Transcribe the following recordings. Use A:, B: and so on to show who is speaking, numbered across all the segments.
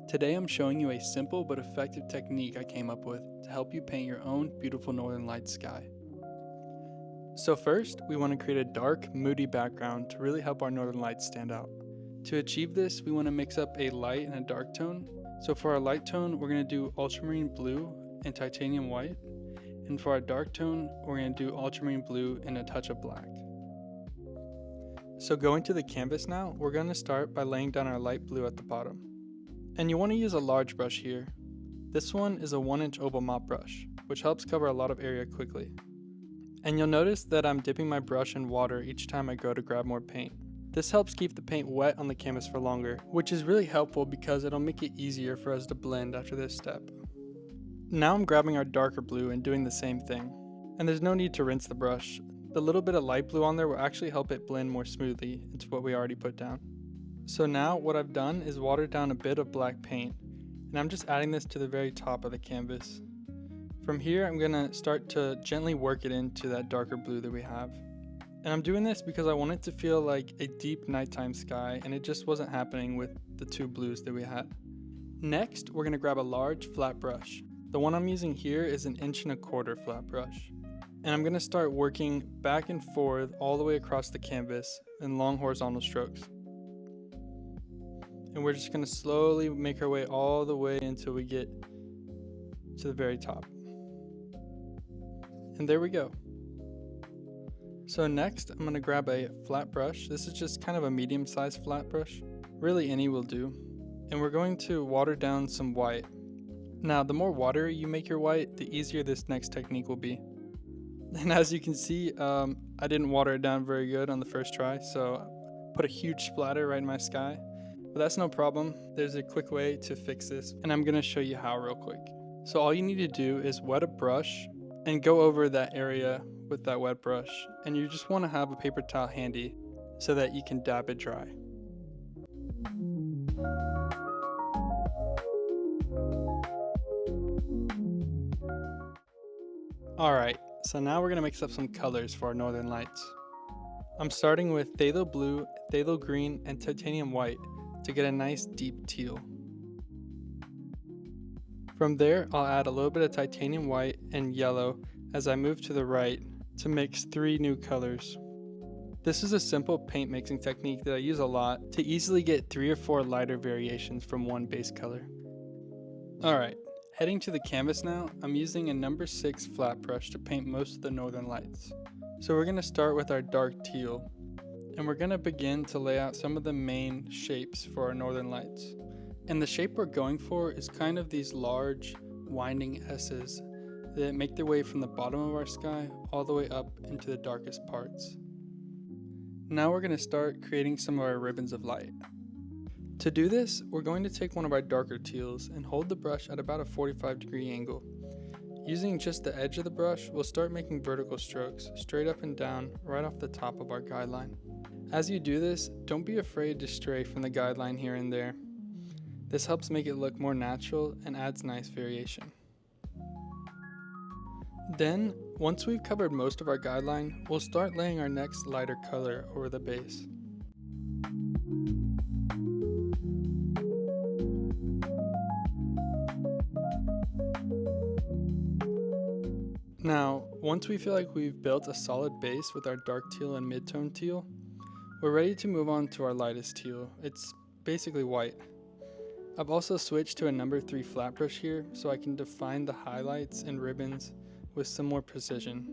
A: Today I'm showing you a simple but effective technique I came up with to help you paint your own beautiful northern lights sky. So first, we want to create a dark, moody background to really help our northern lights stand out. To achieve this, we want to mix up a light and a dark tone. So for our light tone, we're going to do Ultramarine Blue and Titanium White. And for our dark tone, we're going to do Ultramarine Blue and a touch of black. So going to the canvas now, we're going to start by laying down our light blue at the bottom. And you want to use a large brush here. This one is a 1-inch oval mop brush, which helps cover a lot of area quickly. And you'll notice that I'm dipping my brush in water each time I go to grab more paint. This helps keep the paint wet on the canvas for longer, which is really helpful because it'll make it easier for us to blend after this step. Now I'm grabbing our darker blue and doing the same thing. And there's no need to rinse the brush. The little bit of light blue on there will actually help it blend more smoothly into what we already put down. So now what I've done is watered down a bit of black paint, and I'm just adding this to the very top of the canvas. From here I'm going to start to gently work it into that darker blue that we have. And I'm doing this because I want it to feel like a deep nighttime sky, and it just wasn't happening with the two blues that we had. Next, we're going to grab a large flat brush. The one I'm using here is an 1.25 inch flat brush. And I'm going to start working back and forth all the way across the canvas in long horizontal strokes. And we're just going to slowly make our way all the way until we get to the very top. And there we go. So next, I'm going to grab a flat brush. This is just kind of a medium-sized flat brush. Really any will do. And we're going to water down some white. Now, the more watery you make your white, the easier this next technique will be. And as you can see, I didn't water it down very good on the first try, so I put a huge splatter right in my sky. But that's no problem. There's a quick way to fix this, and I'm going to show you how real quick. So all you need to do is wet a brush and go over that area with that wet brush, and you just want to have a paper towel handy so that you can dab it dry. Alright, so now we're going to mix up some colors for our northern lights. I'm starting with Phthalo Blue, Phthalo Green, and Titanium White to get a nice deep teal. From there, I'll add a little bit of Titanium White and Yellow as I move to the right to mix 3 new colors. This is a simple paint mixing technique that I use a lot to easily get 3 or 4 lighter variations from one base color. Alright, heading to the canvas now, I'm using a number 6 flat brush to paint most of the northern lights. So we're going to start with our dark teal, and we're going to begin to lay out some of the main shapes for our northern lights. And the shape we're going for is kind of these large winding S's that make their way from the bottom of our sky all the way up into the darkest parts. Now we're going to start creating some of our ribbons of light. To do this, we're going to take one of our darker teals and hold the brush at about a 45-degree angle. Using just the edge of the brush, we'll start making vertical strokes straight up and down right off the top of our guideline. As you do this, don't be afraid to stray from the guideline here and there. This helps make it look more natural and adds nice variation. Then, once we've covered most of our guideline, we'll start laying our next lighter color over the base. Now, once we feel like we've built a solid base with our dark teal and mid-tone teal, we're ready to move on to our lightest teal. It's basically white. I've also switched to a number 3 flat brush here so I can define the highlights and ribbons with some more precision.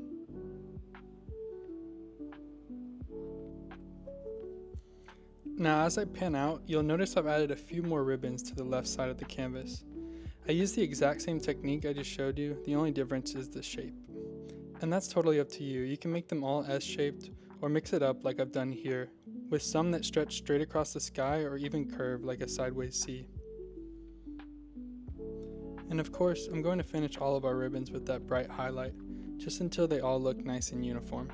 A: Now as I pan out, you'll notice I've added a few more ribbons to the left side of the canvas. I used the exact same technique I just showed you, the only difference is the shape. And that's totally up to you. You can make them all S-shaped or mix it up like I've done here, with some that stretch straight across the sky or even curve like a sideways C. And of course, I'm going to finish all of our ribbons with that bright highlight, just until they all look nice and uniform.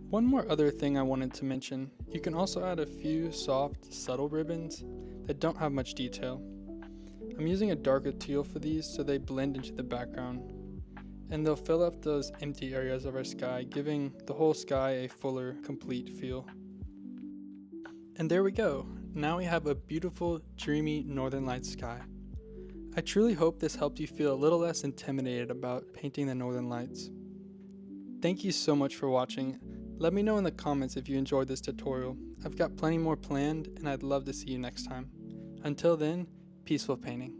A: One more other thing I wanted to mention, you can also add a few soft, subtle ribbons that don't have much detail. I'm using a darker teal for these so they blend into the background, and they'll fill up those empty areas of our sky, giving the whole sky a fuller, complete feel. And there we go. Now we have a beautiful, dreamy northern light sky. I truly hope this helped you feel a little less intimidated about painting the northern lights. Thank you so much for watching. Let me know in the comments if you enjoyed this tutorial. I've got plenty more planned, and I'd love to see you next time. Until then, peaceful painting.